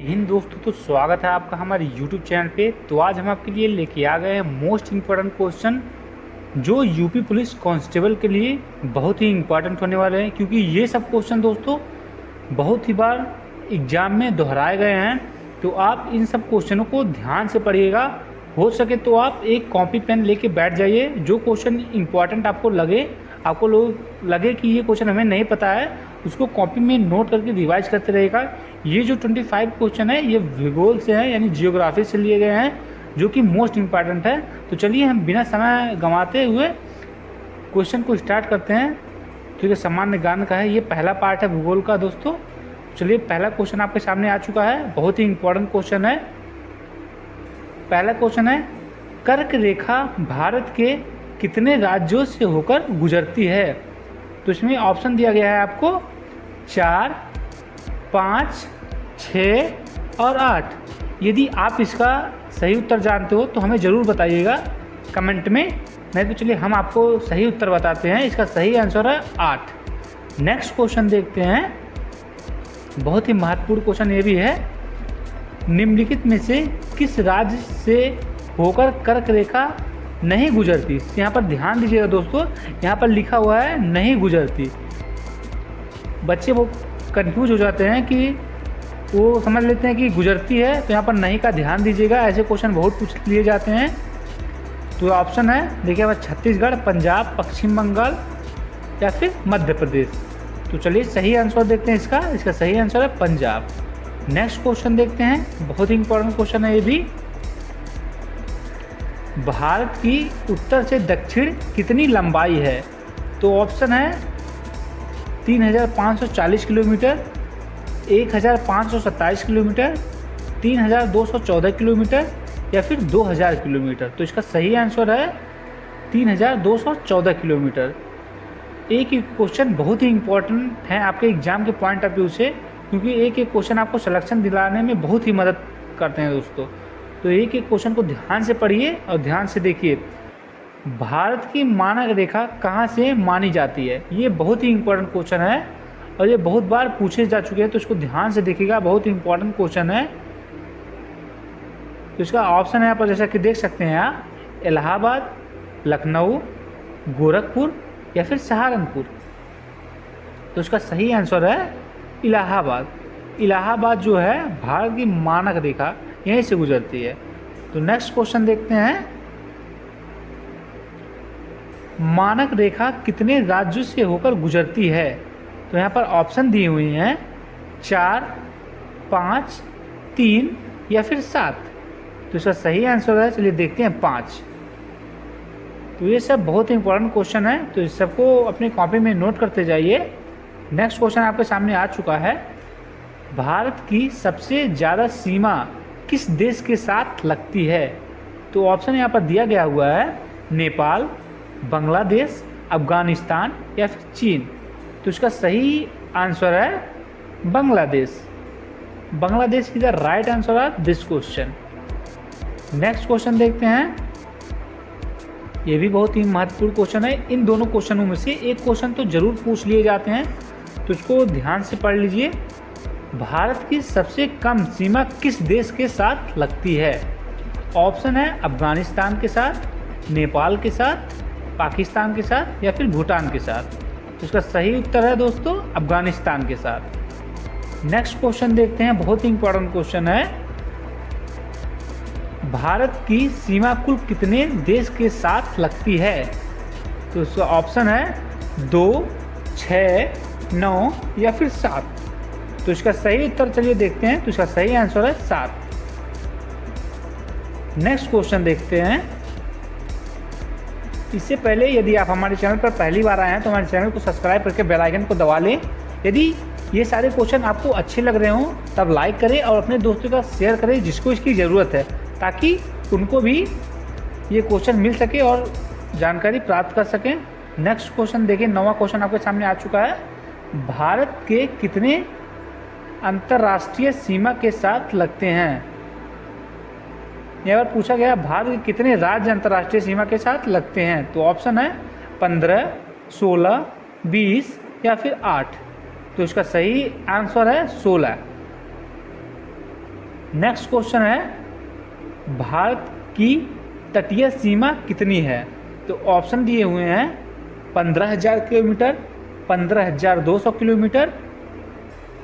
हिंद दोस्तों, तो स्वागत है आपका हमारे YouTube चैनल पे। तो आज हम आपके लिए लेके आ गए हैं मोस्ट इम्पोर्टेंट क्वेश्चन जो यूपी पुलिस कांस्टेबल के लिए बहुत ही इम्पोर्टेंट होने वाले हैं, क्योंकि ये सब क्वेश्चन दोस्तों बहुत ही बार एग्जाम में दोहराए गए हैं। तो आप इन सब क्वेश्चनों को ध्यान से पढ़िएगा। हो सके तो आप एक कॉपी पेन लेके बैठ जाइए। जो क्वेश्चन इम्पोर्टेंट आपको लगे कि ये क्वेश्चन हमें नहीं पता है, उसको कॉपी में नोट करके रिवाइज करते रहेगा। ये जो 25 क्वेश्चन है ये भूगोल से है, यानी जियोग्राफी से लिए गए हैं, जो कि मोस्ट इम्पॉर्टेंट है। तो चलिए हम बिना समय गंवाते हुए क्वेश्चन को स्टार्ट करते हैं। तो ये सामान्य ज्ञान का है, ये पहला पार्ट है भूगोल का दोस्तों। चलिए पहला क्वेश्चन आपके सामने आ चुका है, बहुत ही इम्पोर्टेंट क्वेश्चन है। पहला क्वेश्चन है, कर्क रेखा भारत के कितने राज्यों से होकर गुजरती है? तो इसमें ऑप्शन दिया गया है आपको 4, 5, 6 और 8। यदि आप इसका सही उत्तर जानते हो तो हमें ज़रूर बताइएगा कमेंट में, नहीं तो चलिए हम आपको सही उत्तर बताते हैं। इसका सही आंसर है 8। नेक्स्ट क्वेश्चन देखते हैं, बहुत ही महत्वपूर्ण क्वेश्चन ये भी है। निम्नलिखित में से किस राज्य से होकर कर्क रेखा नहीं गुजरती? यहाँ पर ध्यान दीजिएगा दोस्तों, यहाँ पर लिखा हुआ है नहीं गुजरती। बच्चे वो कंफ्यूज हो जाते हैं कि वो समझ लेते हैं कि गुजरती है, तो यहाँ पर नहीं का ध्यान दीजिएगा। ऐसे क्वेश्चन बहुत पूछ लिए जाते हैं। तो ऑप्शन है देखिए हमारा छत्तीसगढ़, पंजाब, पश्चिम बंगाल या फिर मध्य प्रदेश। तो चलिए सही आंसर देखते हैं इसका सही आंसर है पंजाब। नेक्स्ट क्वेश्चन देखते हैं, बहुत ही इंपॉर्टेंट क्वेश्चन है ये भी। भारत की उत्तर से दक्षिण कितनी लंबाई है? तो ऑप्शन है 3540 किलोमीटर, 1527 किलोमीटर, 3214 किलोमीटर या फिर 2000 किलोमीटर। तो इसका सही आंसर है 3214 किलोमीटर। एक क्वेश्चन बहुत ही इम्पोर्टेंट है आपके एग्जाम के पॉइंट ऑफ व्यू से, क्योंकि एक क्वेश्चन आपको सिलेक्शन दिलाने में बहुत ही मदद करते हैं दोस्तों। तो एक क्वेश्चन को ध्यान से पढ़िए और ध्यान से देखिए। भारत की मानक रेखा कहाँ से मानी जाती है? ये बहुत ही इम्पोर्टेंट क्वेश्चन है और ये बहुत बार पूछे जा चुके हैं, तो इसको ध्यान से देखिएगा, बहुत ही इम्पोर्टेंट क्वेश्चन है। तो इसका ऑप्शन है यहाँ पर जैसा कि देख सकते हैं आप, इलाहाबाद, लखनऊ, गोरखपुर या फिर सहारनपुर। तो इसका सही आंसर है इलाहाबाद। इलाहाबाद जो है भारत की मानक रेखा यहीं से गुजरती है। तो नेक्स्ट क्वेश्चन देखते हैं, मानक रेखा कितने राज्यों से होकर गुजरती है? तो यहाँ पर ऑप्शन दी हुई हैं 4, 5, 3 या फिर 7। तो इसका सही आंसर है, चलिए देखते हैं 5। तो ये सब बहुत ही इंपॉर्टेंट क्वेश्चन है, तो इस सबको अपनी कॉपी में नोट करते जाइए। नेक्स्ट क्वेश्चन आपके सामने आ चुका है, भारत की सबसे ज़्यादा सीमा किस देश के साथ लगती है? तो ऑप्शन यहाँ पर दिया गया हुआ है नेपाल, बांग्लादेश, अफगानिस्तान या फिर चीन। तो इसका सही आंसर है Bangladesh. Bangladesh is the right answer of this question. Next question देखते हैं, ये भी बहुत ही महत्वपूर्ण क्वेश्चन है। इन दोनों क्वेश्चनों में से एक क्वेश्चन तो जरूर पूछ लिए जाते हैं, तो इसको ध्यान से पढ़ लीजिए। भारत की सबसे कम सीमा किस देश के साथ लगती है? ऑप्शन है अफगानिस्तान के साथ, नेपाल के साथ, पाकिस्तान के साथ या फिर भूटान के साथ। तो इसका सही उत्तर है दोस्तों अफगानिस्तान के साथ। नेक्स्ट क्वेश्चन देखते हैं, बहुत ही इंपॉर्टेंट क्वेश्चन है। भारत की सीमा कुल कितने देश के साथ लगती है? तो इसका ऑप्शन है 2, 6, 9 या फिर 7। तो इसका सही उत्तर चलिए देखते हैं। तो इसका सही आंसर है 7। नेक्स्ट क्वेश्चन देखते हैं। इससे पहले यदि आप हमारे चैनल पर पहली बार आए हैं तो हमारे चैनल को सब्सक्राइब करके बेल आइकन को दबा लें। यदि ये सारे क्वेश्चन आपको अच्छे लग रहे हों तब लाइक करें और अपने दोस्तों का शेयर करें जिसको इसकी ज़रूरत है, ताकि उनको भी ये क्वेश्चन मिल सके और जानकारी प्राप्त कर सकें। नेक्स्ट क्वेश्चन देखिए, 9वां क्वेश्चन आपके सामने आ चुका है। भारत के कितने अंतर्राष्ट्रीय सीमा के साथ लगते हैं? यहाँ पर पूछा गया भारत के कितने राज्य अंतर्राष्ट्रीय सीमा के साथ लगते हैं? तो ऑप्शन है 15, 16, 20 या फिर 8। तो इसका सही आंसर है 16। नेक्स्ट क्वेश्चन है, भारत की तटीय सीमा कितनी है? तो ऑप्शन दिए हुए हैं 15,000 किलोमीटर, 15,200 किलोमीटर,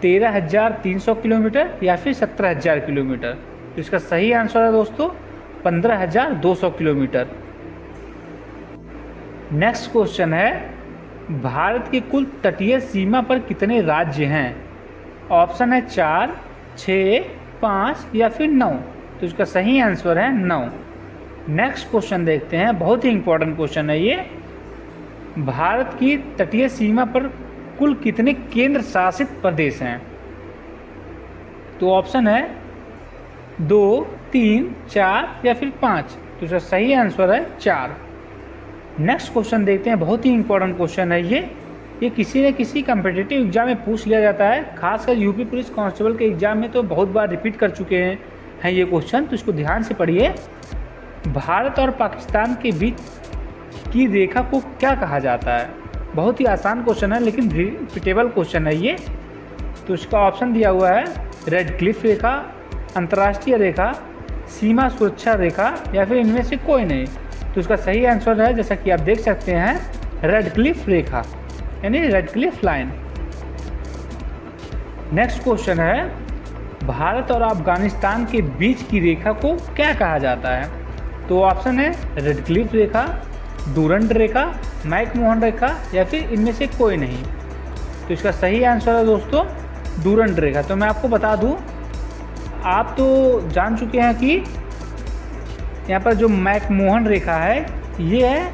13,300 किलोमीटर या फिर 17,000 किलोमीटर। तो इसका सही आंसर है दोस्तों 15,200 किलोमीटर। नेक्स्ट क्वेश्चन है, भारत की कुल तटीय सीमा पर कितने राज्य हैं? ऑप्शन है 4, 6, 5 या फिर 9। तो इसका सही आंसर है 9। नेक्स्ट क्वेश्चन देखते हैं, बहुत ही इंपॉर्टेंट क्वेश्चन है ये। भारत की तटीय सीमा पर कुल कितने केंद्र शासित प्रदेश हैं? तो ऑप्शन है 2, 3, 4 या फिर 5। तो इसका सही आंसर है 4। नेक्स्ट क्वेश्चन देखते हैं, बहुत ही इंपॉर्टेंट क्वेश्चन है ये किसी न किसी कम्पिटिटिव एग्जाम में पूछ लिया जाता है, खासकर यूपी पुलिस कांस्टेबल के एग्जाम में तो बहुत बार रिपीट कर चुके हैं ये क्वेश्चन। तो इसको ध्यान से पढ़िए। भारत और पाकिस्तान के बीच की रेखा को क्या कहा जाता है? बहुत ही आसान क्वेश्चन है लेकिन रिपीटेबल क्वेश्चन है ये। तो इसका ऑप्शन दिया हुआ है रेड क्लिफ रेखा, अंतर्राष्ट्रीय रेखा, सीमा सुरक्षा रेखा या फिर इनमें से कोई नहीं। तो इसका सही आंसर है, जैसा कि आप देख सकते हैं, रेड क्लिफ रेखा यानी red Cliff line. Next question है, भारत और अफगानिस्तान के बीच की रेखा को क्या कहा जाता है? तो ऑप्शन है रेड क्लिफ रेखा, डूरंड रेखा, मैकमोहन रेखा या फिर इनमें से कोई नहीं। तो इसका सही आंसर है दोस्तों डूरंड रेखा। तो मैं आपको बता दूं, आप तो जान चुके हैं कि यहाँ पर जो मैकमोहन रेखा है ये है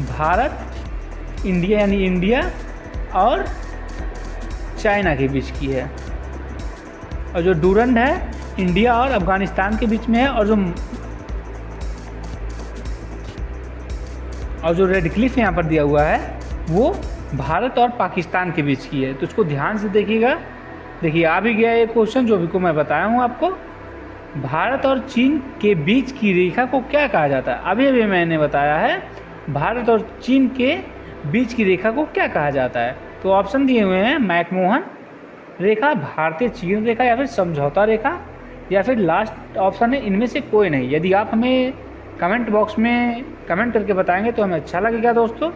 भारत, इंडिया यानी इंडिया और चाइना के बीच की है, और जो डूरंड है इंडिया और अफगानिस्तान के बीच में है, और जो रेड क्लिफ यहाँ पर दिया हुआ है वो भारत और पाकिस्तान के बीच की है। तो इसको ध्यान से देखिएगा। देखिए आ भी गया ये क्वेश्चन जो भी को मैं बताया हूँ आपको। भारत और चीन के बीच की रेखा को क्या कहा जाता है? अभी अभी मैंने बताया है भारत और चीन के बीच की रेखा को क्या कहा जाता है। तो ऑप्शन दिए हुए हैं मैकमोहन रेखा, भारतीय चीन रेखा या फिर समझौता रेखा या फिर लास्ट ऑप्शन है इनमें से कोई नहीं। यदि आप हमें कमेंट बॉक्स में कमेंट करके बताएंगे तो हमें अच्छा लगेगा दोस्तों,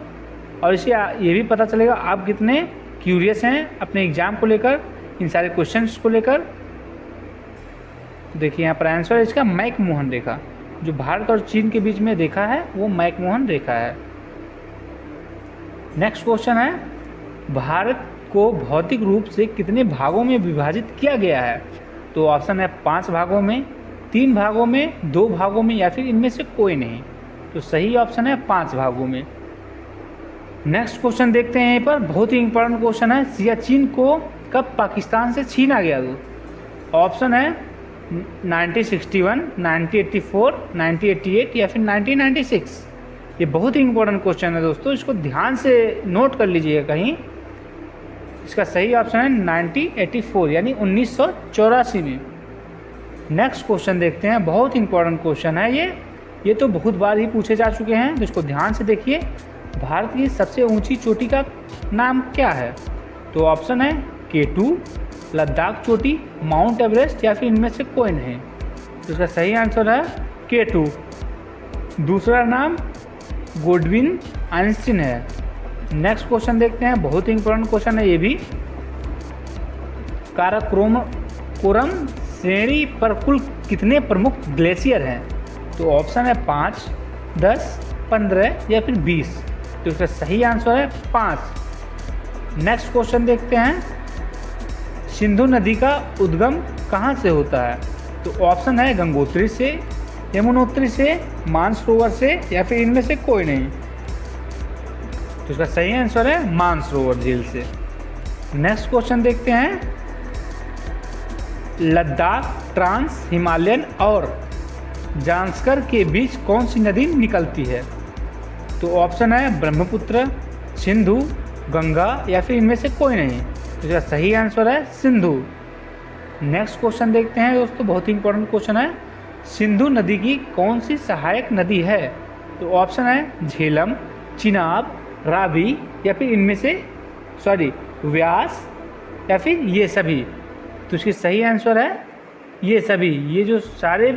और इससे ये भी पता चलेगा आप कितने क्यूरियस हैं अपने एग्ज़ाम को लेकर, इन सारे क्वेश्चंस को लेकर। देखिए यहाँ पर आंसर है इसका मैकमोहन रेखा। जो भारत और चीन के बीच में रेखा है वो मैकमोहन रेखा है। नेक्स्ट क्वेश्चन है, भारत को भौतिक रूप से कितने भागों में विभाजित किया गया है? तो ऑप्शन है 5 भागों में, 3 भागों में, 2 भागों में या फिर इनमें से कोई नहीं। तो सही ऑप्शन है 5 भागों में। नेक्स्ट क्वेश्चन देखते हैं, यहाँ पर बहुत ही इंपॉर्टेंट क्वेश्चन है, सियाचिन को कब पाकिस्तान से छीना गया? ऑप्शन है 1961, 1984, 1988 या फिर 1996। ये बहुत ही इंपॉर्टेंट क्वेश्चन है दोस्तों, इसको ध्यान से नोट कर लीजिएगा कहीं। इसका सही ऑप्शन है 1984 यानी 1984 में। नेक्स्ट क्वेश्चन देखते हैं, बहुत इंपॉर्टेंट क्वेश्चन है ये तो बहुत बार ही पूछे जा चुके हैं, तो इसको ध्यान से देखिए। भारत की सबसे ऊंची चोटी का नाम क्या है? तो ऑप्शन है K2, लद्दाख चोटी, माउंट एवरेस्ट या फिर इनमें से कोई नहीं। तो इसका सही आंसर है K2। दूसरा नाम गोडविन आइंस्टीन है। नेक्स्ट क्वेश्चन देखते हैं, बहुत ही इंपॉर्टेंट क्वेश्चन है ये भी। काराकोरम श्रेणी पर कुल कितने प्रमुख ग्लेशियर हैं? तो ऑप्शन है 5, 10, 15 या फिर 20। तो इसका सही आंसर है 5। नेक्स्ट क्वेश्चन देखते हैं, सिंधु नदी का उद्गम कहाँ से होता है? तो ऑप्शन है गंगोत्री से, यमुनोत्री से, मानसरोवर से या फिर इनमें से कोई नहीं। तो इसका सही आंसर है मानसरोवर झील से। नेक्स्ट क्वेश्चन देखते हैं, लद्दाख, ट्रांस हिमालयन और जांस्कर के बीच कौन सी नदी निकलती है? तो ऑप्शन है ब्रह्मपुत्र, सिंधु, गंगा या फिर इनमें से कोई नहीं। तो इसका सही आंसर है सिंधु। नेक्स्ट क्वेश्चन देखते हैं दोस्तों, बहुत ही इंपॉर्टेंट क्वेश्चन है, सिंधु नदी की कौन सी सहायक नदी है? तो ऑप्शन है झेलम, चिनाब, रावी या फिर इनमें से व्यास या फिर ये सभी। तो इसकी सही आंसर है ये सभी, ये जो सारे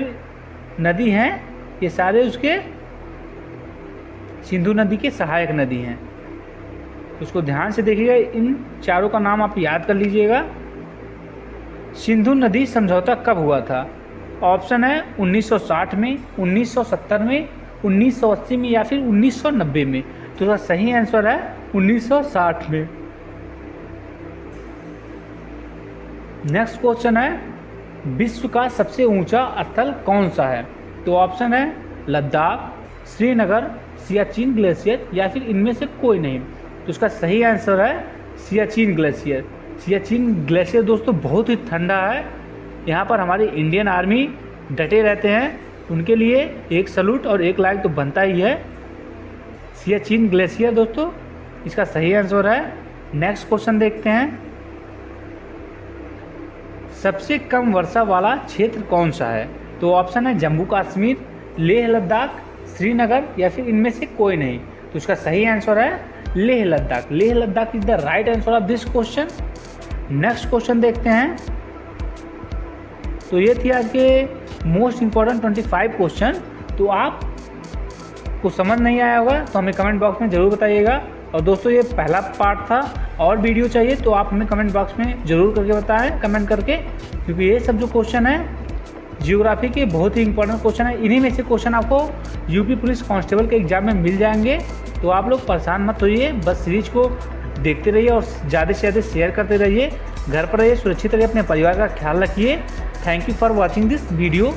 नदी हैं ये सारे उसके सिंधु नदी के सहायक नदी हैं। उसको ध्यान से देखिएगा, इन चारों का नाम आप याद कर लीजिएगा। सिंधु नदी समझौता कब हुआ था? ऑप्शन है 1960 में, 1970 में, 1980 में या फिर 1990 में। तो इसका सही आंसर है 1960 में। नेक्स्ट क्वेश्चन है, विश्व का सबसे ऊंचा स्थल कौन सा है? तो ऑप्शन है लद्दाख, श्रीनगर, सियाचिन ग्लेशियर या फिर इनमें से कोई नहीं। तो इसका सही आंसर है सियाचिन ग्लेशियर। सियाचिन ग्लेशियर दोस्तों बहुत ही ठंडा है। यहाँ पर हमारी इंडियन आर्मी डटे रहते हैं, उनके लिए एक सलूट और एक लाइक तो बनता ही है। सियाचिन ग्लेशियर दोस्तों इसका सही आंसर है। नेक्स्ट क्वेश्चन देखते हैं, सबसे कम वर्षा वाला क्षेत्र कौन सा है? तो ऑप्शन है जम्मू कश्मीर, लेह लद्दाख, श्रीनगर या फिर इनमें से कोई नहीं। तो इसका सही आंसर है Leh Ladakh. Leh Ladakh is the right answer of this question. Next question देखते हैं। तो ये थी आज के मोस्ट इम्पॉर्टेंट 25 क्वेश्चन। तो आप को समझ नहीं आया होगा तो हमें कमेंट बॉक्स में ज़रूर बताइएगा। और दोस्तों ये पहला पार्ट था, और वीडियो चाहिए तो आप हमें कमेंट बॉक्स में ज़रूर करके बताएं, कमेंट करके, क्योंकि ये सब जो क्वेश्चन है जियोग्राफी के बहुत ही इंपॉर्टेंट क्वेश्चन है। इन्हीं में से क्वेश्चन आपको यूपी पुलिस कांस्टेबल के एग्जाम में मिल जाएंगे। तो आप लोग परेशान मत होइए, बस सीरीज को देखते रहिए और ज़्यादा से ज़्यादा शेयर करते रहिए। घर पर रहिए, सुरक्षित रहिए, अपने परिवार का ख्याल रखिए। Thank you for watching this video.